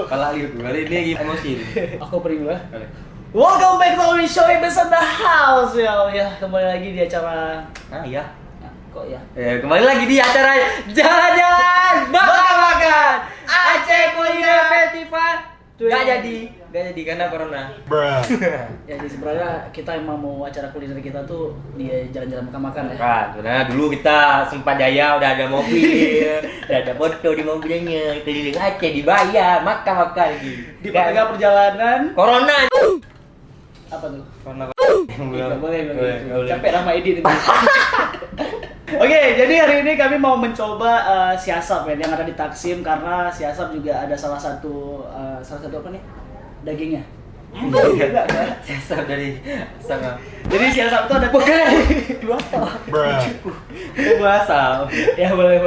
Kalah gitu. Kali ini lagi emosi. Aku beri dulu ya. Welcome back to our show Episode the House ya, kembali lagi di acara Iya. kok ya? Kembali lagi di acara Jalan-jalan Makan-makan Aceh Kuliner Festival. Gak jadi karena corona. Ya jadi sebenarnya kita emang mau acara kuliner kita tuh di jalan-jalan makan-makan ya. Kan, sebenarnya dulu kita sempat jaya udah ada mobil, udah ada foto di mobilnya, kita di Aceh dibayar, makan-makan lagi. Di tengah perjalanan Corona. apa tuh? Corona. Nggak boleh. Capek sama Edin ini. Oke, jadi hari ini kami mau mencoba siasap ya, yang ada di Taksim, karena siasap juga ada salah satu apa nih? Dagingnya. Enggak. Siasap dari sana. Jadi siasap itu ada dua Bahasa. Ya boleh.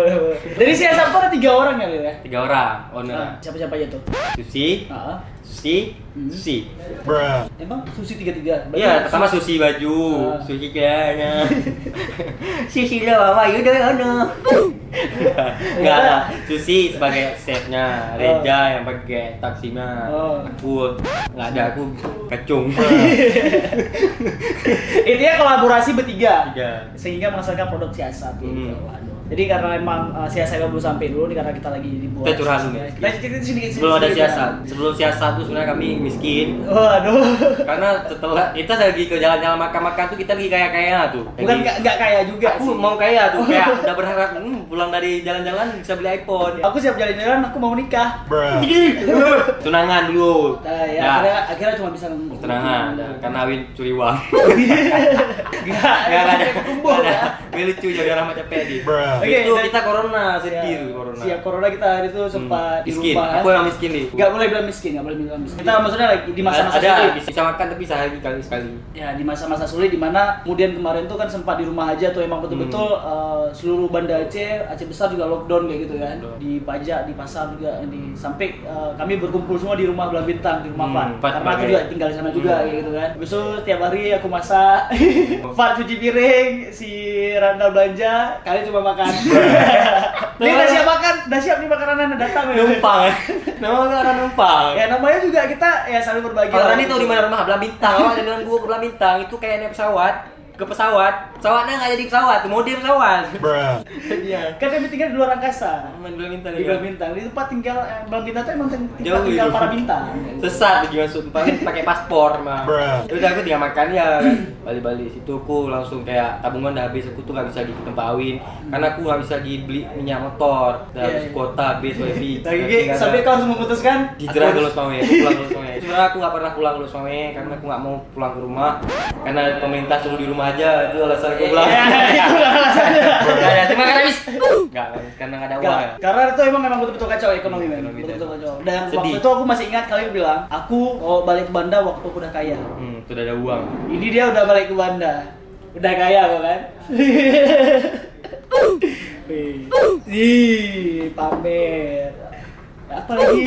Jadi siasap itu ada 3 orang ya, Lil ya? 3 orang owner. Siapa aja tuh? Susi, Susi. Emang Susi 33? Iya, pertama Susi baju, Susi celana. Susi lah, mama you don't know. Enggak lah, Susi sebagai chefnya, Reja yang pakai taksinya. Aku enggak ada, aku kacung. Intinya kolaborasi bertiga. 3. Sehingga menghasilkan produk siasap gitu. Waduh. Jadi karena emang siasatnya belum sampai dulu nih, karena kita lagi dibuat. Kita curhat dulu. Kita cerita sini. Sebelum ada siasat. Sebelum siasat tuh sebenarnya kami miskin. Waduh. Karena setelah kita lagi ke jalan-jalan makan-makan tuh kita lagi kaya-kaya tuh. Bukan nggak kaya juga Aku sih. mau kaya tuh, kayak udah berharap pulang dari jalan-jalan bisa beli iPhone. Aku siap jalan-jalan, aku mau nikah. Tunangan dulu. Akhirnya cuma bisa Tunangan, karena Win curi uang. Nggak ada. Lucu jadi orang macam pedi. Oke, Itu kita corona sedih tuh corona. Siap corona kita hari itu sempat di Miskin. rumah. Aku yang miskin nih. Nggak boleh bilang miskin. Kita maksudnya lagi di masa-masa Ada sulit. bisa makan tapi sehari sekali. Ya, di masa-masa sulit dimana kemudian kemarin tuh kan sempat di rumah aja tuh, emang betul-betul seluruh Banda Aceh besar juga lockdown kayak gitu kan. Di pajak, di pasar juga, sampai kami berkumpul semua di rumah Belah Bintang, di rumah Fat. Karena aku juga tinggal di sana juga kayak gitu kan. Habis itu setiap hari aku masak, Fat cuci piring, si Randa belanja, kalian cuma makan. Ini udah siap nih makanan datang ya. Numpang. Namanya orang numpang. Ya namanya juga kita ya saling berbagi. Kalau Rani tahu di mana rumah Belah Bintang, awak ada dengan gua ke Belah Bintang itu kayak naik pesawat. Pesawatnya nggak jadi pesawat, mode pesawat. Iya. Kan kami tinggal di luar angkasa. Belah Bintang. Di Belah Bintang. Di tempat tinggal Belah Bintang itu emang Jauh tinggal itu. para bintang. Sesat lagi masuk pakai paspor mah. Udah aku tinggal makan ya. Balik situ aku langsung kayak tabungan udah habis, aku tuh nggak bisa diketempawin karena aku nggak bisa beli minyak motor. Udah habis kuota habis wifi. Sampai kau harus memutuskan hijrah ke Los Mawes, pulang ke Los Mawes. Sebenarnya aku nggak pernah pulang ke Los Mawes karena aku nggak mau pulang ke rumah karena pemerintah suruh di rumah aja, itu alasan aku pulang. Itu alasannya. Terima kasih habis. Nggak, karena nggak ada uang ya. Karena itu emang betul-betul kacau ekonomi men. Ekonomi Betul kacau. Dan sedih. waktu itu aku masih ingat kalian bilang, aku balik ke Banda waktu aku udah kaya. Sudah ada uang. Ini dia udah balik ke Banda. Udah kaya kok kan? Pamer. Apa lagi?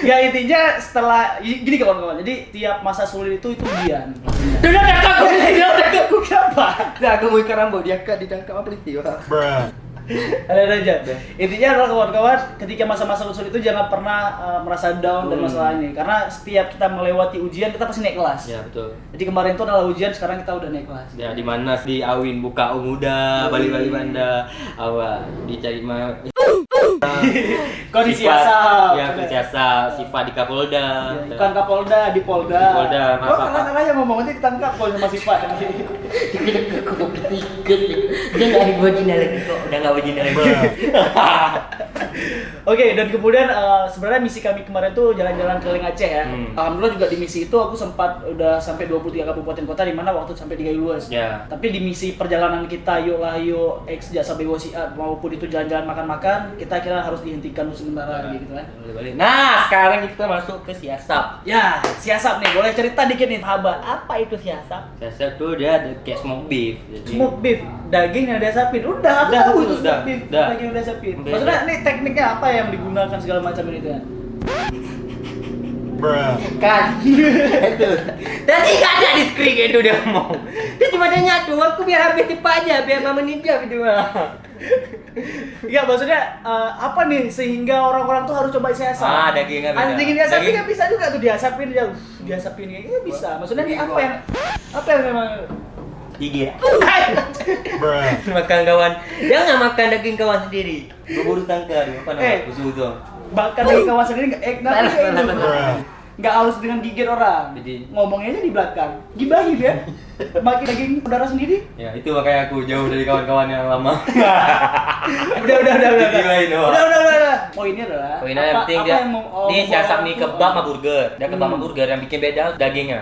Ya intinya setelah gini kawan-kawan. Jadi tiap masa sulit itu ujian. Udah aku kenapa? Nah, aku mau ikan rambut dia ditangkap apa polisi? Ada aja. Intinya adalah kawan-kawan, ketika masa-masa sulit itu jangan pernah merasa down dan masalah ini, karena setiap kita melewati ujian kita pasti naik kelas. Ya betul. Jadi kemarin itu adalah ujian, sekarang kita udah naik kelas. Ya di mana di Awin buka muda, Bali Banda, awak dicari mah. Kau di siasap. Ya, di siasap, Sifa di Kapolda. Bukan Kapolda, di Polda. Di Polda, Kau salah aja ngomong, nanti ditangkap kau sama Sifa. Dia nggak original lagi kok, udah nggak original lagi. Oke, dan kemudian sebenarnya misi kami kemarin tuh jalan-jalan keliling Aceh ya. Alhamdulillah juga di misi itu aku sempat udah sampai 23 kabupaten kota, di mana waktu sampai 3 luas. Ya. Tapi di misi perjalanan kita Yuk Layo X Jasa Bewasiat maupun itu jalan-jalan makan-makan, kita kira harus dihentikan sementara gitu kan. Nah, sekarang kita masuk ke siasap. Ya, siasap nih, boleh cerita dikit nih, sahabat. Apa itu siasap? Siasap tuh dia ada kayak smoke beef. Jadi, Smoke beef, daging yang diasapin. Udah, aku Udah, tahu udah, itu udah, smoke beef, udah. daging yang diasapin. Udah. Maksudnya ini tekniknya apa yang digunakan segala macam ini kan? Kan itu tadi nggak ada di screen itu dia ngomong, dia cuma tanya tuh aku biar habis cepat aja biar mama ninja video. Iya, maksudnya apa nih sehingga orang-orang tuh harus coba isi asap? Dagingnya beda. Ada daging diasapin Daging- kan bisa juga tuh diasapin jauh. Diasapin kayak gitu bisa. Maksudnya nih apa yang memang Gigi. Makan kawan, jangan makan daging kawan sendiri. Berburu tangkar, apa namanya? Usul-usul. bahkan daging kawan sendiri nggak halus dengan gigit orang. Jadi- Ngomongnya aja di belakang. Gibahin ya. Makin daging saudara sendiri. Ya itu makanya aku jauh dari kawan-kawan yang lama. Udah. Gibahin doang. Udah. Poinnya adalah Poinnya yang penting dia, nih siasap nih kebab sama burger. Dia kebab sama burger yang bikin beda dagingnya.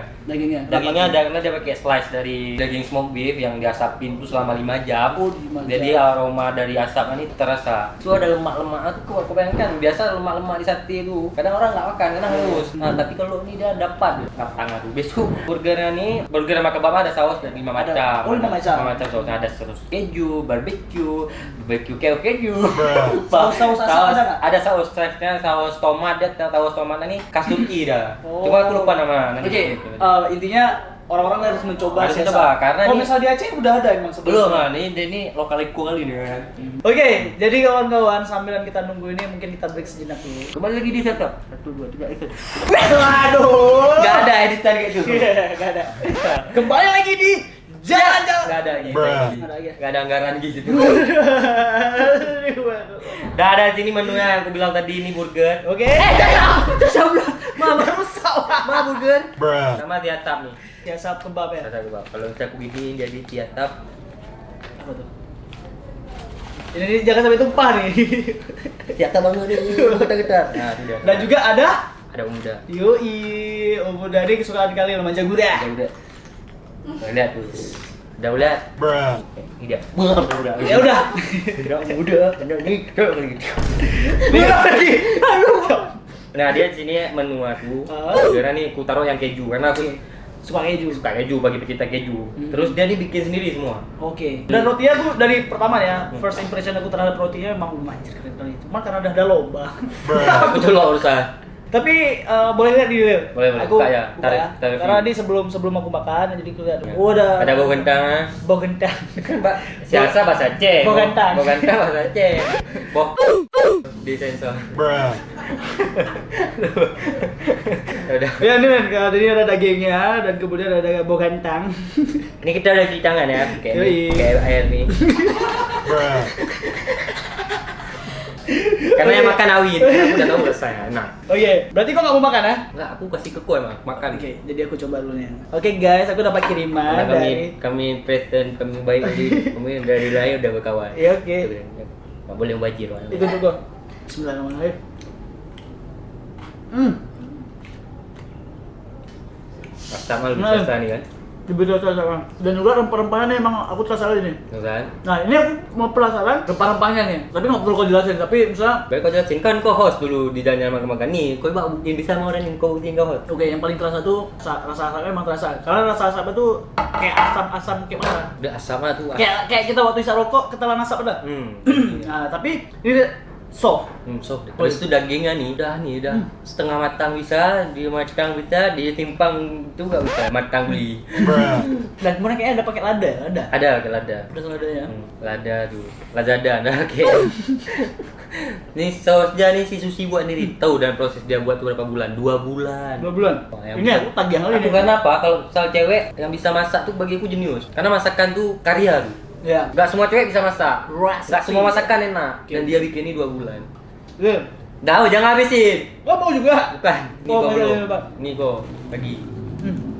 Dagingnya dia pakai slice dari daging smoked beef yang diasapin tuh selama 5 jam. Oh, 5 jam. Jadi aroma dari asapnya ini terasa. Itu ada lemak-lemak tuh kau bayangkan biasa lemak-lemak di sate itu. Kadang orang nggak makan karena halus. Nah, tapi kalau ini dia dapat matang tuh. Besok burgernya nih, burger sama kebab ada saus dari 5 Ada. macam. Oh, 5 macam. 5 macam sausnya ada saus keju, barbecue keju. Saus asap ada nggak? Ada saus stresnya, saus tomat, dia saus tomatnya nih kasuki dah. Oh. Cuma aku lupa nama. nanti Oke, gitu. intinya orang-orang harus mencoba Harus siasat. mencoba, karena kalau ini- misal di Aceh udah ada emang Belum sebelumnya. ini lokaliku kali nih kan. Oke, jadi kawan-kawan sambilan kita nunggu ini mungkin kita break sejenak dulu. Kembali lagi di setup. 1 2 3 edit. Waduh. Enggak ada editan kayak gitu. Gak ada. Kembali lagi di jalan-jalan. Enggak ada gitu. Nggak ada lagi. Enggak ada anggaran gitu. Udah ada sini menunya yang aku bilang tadi ini burger. Oke. Mama rusak. Mama burger. Sama tiatap nih. Siasat kebab ya. Saya coba. Kalau kita aku bikin jadi tiatap. Apa tuh? Ini jangan sampai tumpah nih. Tiatap banget nih. Getar-getar. Nah, sudah. Dan juga ada ada muda. Yoi, Om dari kesukaan kalian manja Udah guda. udah. Udah lihat tuh. Udah lihat. Ini dia. Udah. Ya udah. Tidak muda. Benar nih. Gitu. Udah lagi. Nah, dia di sini menu aku. Ah. Burgernya nih aku taruh yang keju karena aku Suka keju. suka keju bagi pecinta keju. Terus dia bikin sendiri semua. Oke. Dan rotinya tuh dari pertama ya, first impression aku terhadap rotinya memang anjir keren kali. Cuma karena udah ada lomba. Betul loh urusan. Tapi boleh lihat di Boleh, aku buka ya. buka Tarik- ya. tarik Karena film. di sebelum aku makan jadi aku lihat. Ya. Oh, Ada bau gentang. bau gentang. Mbak, siasa bahasa Aceh. Bau gentang. Bau gentang bahasa Aceh. Bau di sensor. Udah. Ya ini men, jadi ada dagingnya dan kemudian ada bau gentang. Ini kita udah cuci tangan ya, Yoi. kayak air nih. Karena yang makan awin, karena aku udah tahu selesai, enak. Oke, berarti kok nggak mau makan ya? Enggak, aku kasih ke kue emang, makan. Oke, jadi aku coba dulu nih. Oke guys, aku dapat kiriman Karena dari. kami presiden, kami baik jadi kami dari lahir udah berkawan. Iya oke. Nggak boleh membajir. Itu dulu. Bismillahirrahmanirrahim. Rasa lebih Nah. selesai nih kan, Dibetul sama. Dan juga rempah-rempahnya emang aku terasa ini. Tuh kan? Nah ini aku mau penasaran rempah-rempahnya nih. Tapi nggak perlu kau jelasin. Tapi misalnya, Baik kau jelasin kan kau host dulu di jalan makan-makan nih. Kau bak buktiin bisa mau orang yang kau buktiin kau host. oke yang paling terasa tuh rasa asapnya emang terasa. Karena rasa asapnya tuh kayak asam-asam kayak mana? Udah asamnya tuh. Kayak kita waktu isap rokok ketelan asap ada. Nah tapi ini soft. So, terus itu dagingnya nih, udah setengah matang bisa, dia matang bisa, dia timpang itu nggak bisa, matang beli. Dan kemudian kayaknya ada pakai lada. Ada ke lada. Ada ladanya. Lada tuh, Lazada, nah kayak. Nih sausnya nih si Susi buat sendiri, tahu dan proses dia buat tuh berapa bulan? 2 bulan. 2 bulan. Wah, yang Ini bisa- aku tagihan kali Aku nih. karena apa? Kalau misal cewek yang bisa masak tuh bagi aku jenius. Karena masakan tuh karya tuh. Ya. Gak semua cewek bisa masak. Recipe. Gak semua masakan enak. Oke. Dan dia bikin ini 2 bulan. Iya. Dah, jangan habisin. Oh mau juga. Bukan. Ini Oh, kau iya, belum. iya, Pak. Ini kau bagi.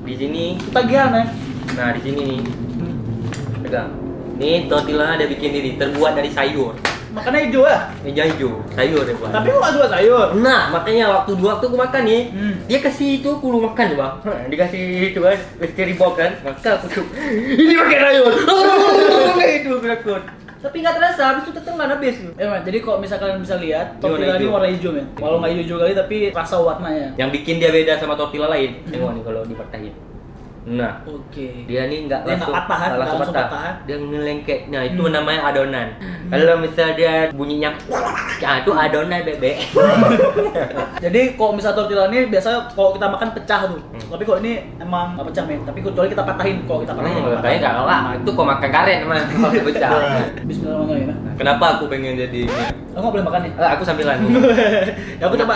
Di sini. Tagihan ya. Nah, di sini nih. Pegang. Nih tortilla dia bikin diri, terbuat dari sayur. Makannya hijau ya. Meja hijau, sayur dia buat. Tapi aku gak suka sayur. Nah, makanya waktu dua waktu aku makan nih, dia kasih itu aku lu makan coba. Dikasih itu kan, misteri box kan. Maka aku tuh, ini pakai sayur. Kayak itu takut. Tapi nggak terasa, habis itu tetelan habis. Ya, Man, jadi kalau misalkan kalian bisa lihat, Ini tortilla warna ini hijau. warna hijau, men. Walau nggak hijau kali, tapi rasa warnanya. Yang bikin dia beda sama tortilla lain. Tengok nih kalau dipatahin. Nah, Oke. dia nih nggak Dia nggak langsung patah, nggak nggak langsung patah. Dia ngelengket. Nah, itu namanya adonan. Kalau misalnya dia bunyinya, ya itu adonan bebek. Jadi kalau misal tortilla ini biasanya kalau kita makan pecah tuh. Tapi kalau ini emang nggak pecah men. Tapi kecuali kita patahin, kalau kita patahin. Kayaknya nggak lah, itu kok makan karet emang kalau pecah. Bismillahirrahmanirrahim. Kenapa aku pengen jadi ini? Aku nggak boleh makan nih. Aku sambilan. Ya aku coba.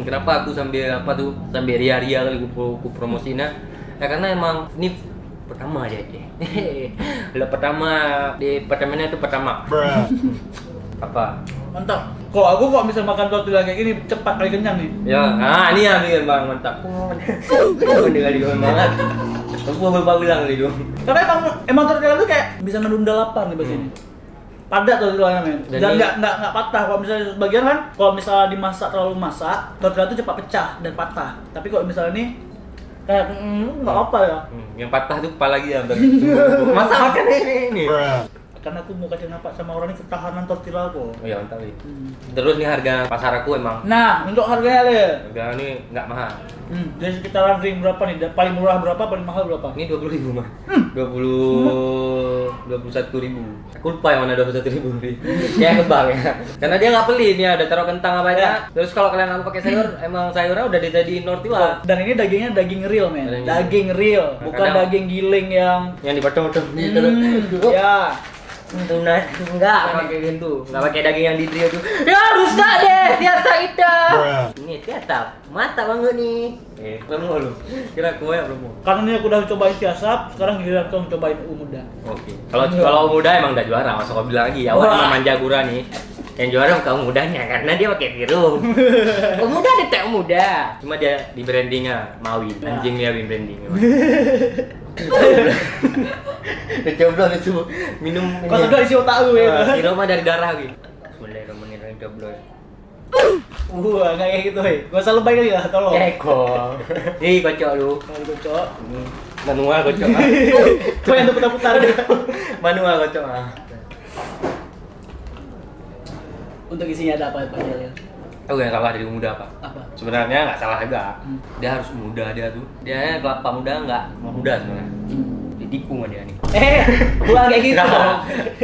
Kenapa aku sambil apa tuh? Sambil ria-ria kali aku promosinya. Ya karena emang ini pertama aja. Kalau pertama di pertamanya itu pertama. Apa? Mantap. Kalau aku kok bisa makan tortilla kayak gini cepat kali kenyang nih. Ya, ini yang bikin bang mantap. Dengan di banget. Aku baru bilang tadi dong. Karena emang tortilla itu kayak bisa menunda lapar nih bahasa ini. Padat tortillanya men. Dan nggak patah. Kalau misalnya sebagian kan, kalau misalnya dimasak terlalu masak, tortilla itu cepat pecah dan patah. Tapi kalau misalnya ini kayak nggak apa ya. Yang patah tuh kepala lagi ya. Masa makan ini. Karena aku mau kasih nampak sama orang ini ketahanan tortilla aku. Oh iya mantap nih. Terus nih harga pasar aku emang. Nah, untuk harganya Le. Harga ini nggak mahal. Dari sekitaran ring berapa nih? Paling murah berapa? Paling mahal berapa? Ini 20.000 mah. 21.000. Aku lupa yang mana 21.000 nih. Ya kebang ya. Karena dia nggak pelit ya, udah taruh kentang apa aja. Terus kalau kalian mau pakai sayur, emang sayurnya udah dijadiin tortilla. Dan ini dagingnya daging real men. Daging real, bukan Kadang- daging giling yang dipotong-potong gitu. ya. Tuna enggak pakai gitu, enggak pakai daging yang di trio tuh. Ya rusak deh, biasa itu. Ini tiatap, mata banget nih. Belum lu. Kira kue belum. Karena ini aku udah cobain siasap, sekarang giliran kamu cobain muda. Oke. Kalau muda emang udah juara, masa kau bilang lagi. Awal Wah. emang Manjagura nih. Yang juara kaum mudanya karena dia pakai biru. Kaum muda ada teh muda. Cuma dia di brandingnya Mawi. Anjing dia branding. Kecoblos itu minum Kau sudah isi otak lu ya. Siroma dari darah gitu. Bismillahirrahmanirrahim coblos. Wah, nggak kayak gitu, hei. Gak usah lebay kali lah, tolong. Eko. Ih, kocok lu. Kalau kocok. Manual kocok. Kau yang putar-putar deh. Manual kocok. Untuk isinya ada apa Pak Jalil? Oh, yang salah dari muda apa? Apa? Sebenarnya nggak salah juga. Dia harus muda dia tuh. Dia kelapa muda nggak muda sebenarnya. Ditipu sama dia nih. Bukan kayak gitu.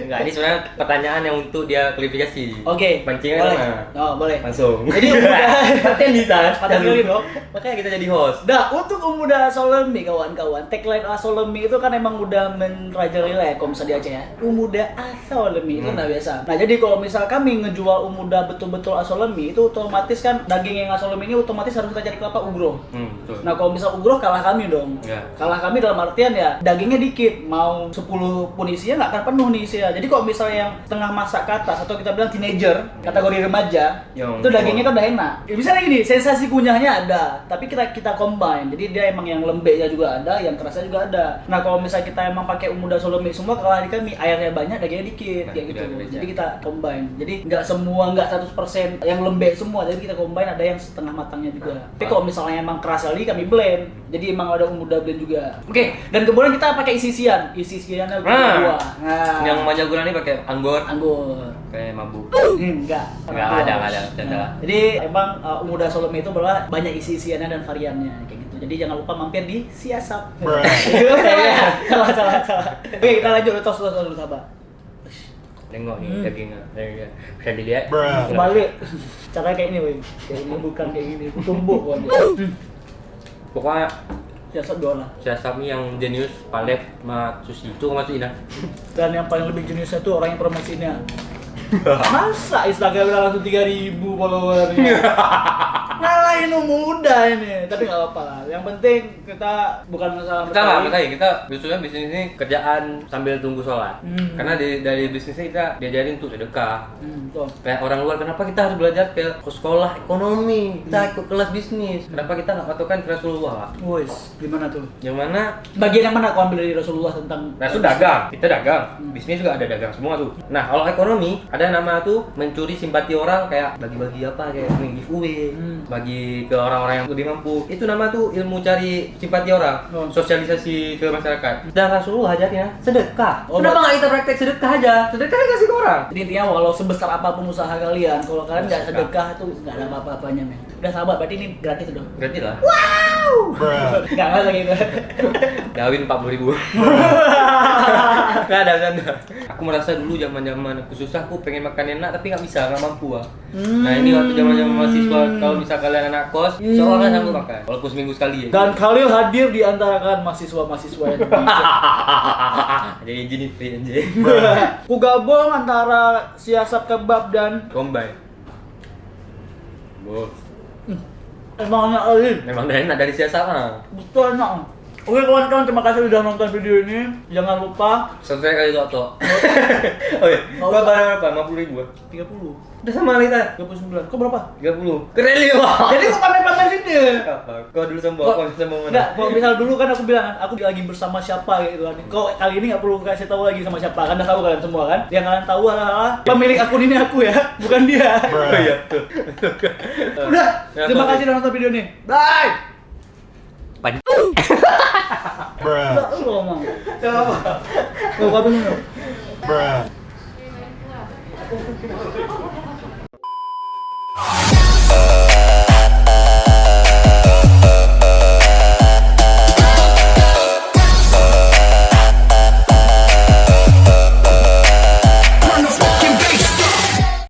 Enggak, ini sebenarnya pertanyaan yang untuk dia klarifikasi. Oke. Pancingan boleh. mana? Oh, boleh. Langsung. Jadi muda. Paten bisa. Paten kali dong. Makanya kita jadi host. Dah, untuk Umuda Solemi kawan-kawan, tagline Solemi itu kan emang udah merajalela ya kalau misalnya di Aceh ya. Umuda Solemi itu udah biasa. Nah, jadi kalau misal kami ngejual Umuda betul-betul Solemi itu otomatis kan daging yang Solemi ini otomatis harus kita cari kelapa ugro. Betul. Nah, kalau misal ugro kalah kami dong. Ya. Kalah kami dalam artian ya dagingnya dikit, mau 10 pun isinya nggak akan penuh nih isinya. Jadi kalau misalnya yang tengah masak ke atas atau kita bilang teenager, kategori remaja, itu dagingnya kan udah enak. Ya, misalnya gini, sensasi kunyahnya ada, tapi kita combine. Jadi dia emang yang lembeknya juga ada, yang kerasnya juga ada. Nah, kalau misalnya kita emang pakai Umuda Solemi semua kalah di kami, airnya banyak, dagingnya dikit kayak gitu. Jadi kita combine. Jadi nggak semua, nggak 100% yang lembek semua, jadi kita combine, ada yang setengah matangnya juga. Tapi kalau misalnya emang keras kali kami blend. Jadi emang ada Umuda blend juga. Oke, dan kemudian kita pakai isiannya dua. Nah, Yang Manjagura ini pakai anggur. Kayak mabuk. Enggak. Enggak ada. Nah, jadi emang Umuda Solemi itu adalah banyak isi-isiannya dan variannya kayak gitu. Jadi jangan lupa mampir di Siasap. Salah. Oke, kita lanjut tos dulu sabar. Nengok nih dagingnya. Bisa dilihat. Kembali. Caranya kayak ini, woi. Kayak bukan kayak gini. Tumbuk kan. Pokoknya Siasap dua lah. Siasami yang jenius, Palep, sama Susi itu masukin dah. Dan yang paling lebih jeniusnya tuh orang yang promosinya. Masa Instagram udah langsung 3.000 followernya? Ngalahin Umuda ini, tapi nggak apa-apa lah. Yang penting kita bukan masalah Kita nggak bersaing, kita biasanya bisnis ini kerjaan sambil tunggu sholat. Karena dari bisnisnya kita diajarin untuk sedekah. Tuh. Kayak orang luar, kenapa kita harus belajar ke sekolah ekonomi, kita ikut kelas bisnis? Kenapa kita nggak patokan ke Rasulullah, Pak? Wes, gimana tuh? Yang mana Bagian yang mana kau ambil dari Rasulullah tentang Rasul dagang, kita dagang, bisnis juga ada dagang semua tuh. Nah kalau ekonomi ada nama tuh mencuri simpati orang kayak bagi-bagi apa kayak giveaway, bagi ke orang-orang yang lebih mampu. Itu nama tuh ilmu cari simpati orang, sosialisasi ke masyarakat. Dan Rasulullah ajarnya sedekah. Kenapa nggak kita praktek sedekah aja? Sedekah kasih ke orang. Jadi intinya walau sebesar apapun usaha kalian, kalau kalian nggak sedekah itu nggak ada apa-apanya men. Udah sahabat, berarti ini gratis dong. Gratis lah. Wow. Nggak masa gitu. Kawin 40.000. Nggak ada bercanda. Aku merasa dulu zaman aku susah, aku pengen makan enak tapi nggak bisa, nggak mampu ah. Nah ini waktu zaman mahasiswa, kalau misal kalian anak kos, seorang sanggup makan, walaupun seminggu sekali ya. Dan Khalil hadir di antara kan mahasiswa-mahasiswa yang Jadi jenis free anjir. Ku gabung antara siasat kebab dan Combine. Bos. emang enak kali. Memang dah enak dari siasat lah. Betul enak. Oke kawan-kawan, terima kasih sudah nonton video ini. Jangan lupa Subscribe kali tok. Oh iya, gua bayar berapa? 50.000 ah. 30. Udah sama kita. 39. Kok berapa? 30. Keren ya, Bang. Jadi kok pamer-pamer sini? Apa? Kau dulu sama Kok- aku sama mana? Enggak, kalau misal dulu kan aku bilang aku lagi bersama siapa gitu kan. Kok kali ini nggak perlu kasih tahu lagi sama siapa, kan udah tahu kalian semua kan. Yang kalian tahu adalah pemilik akun ini aku ya, bukan dia. Oh iya, tuh. Udah, Ya, terima apa? kasih udah nonton video ini. Bye. Enggak, lu ngomong. Coba. Kau kabin dulu. Bruh.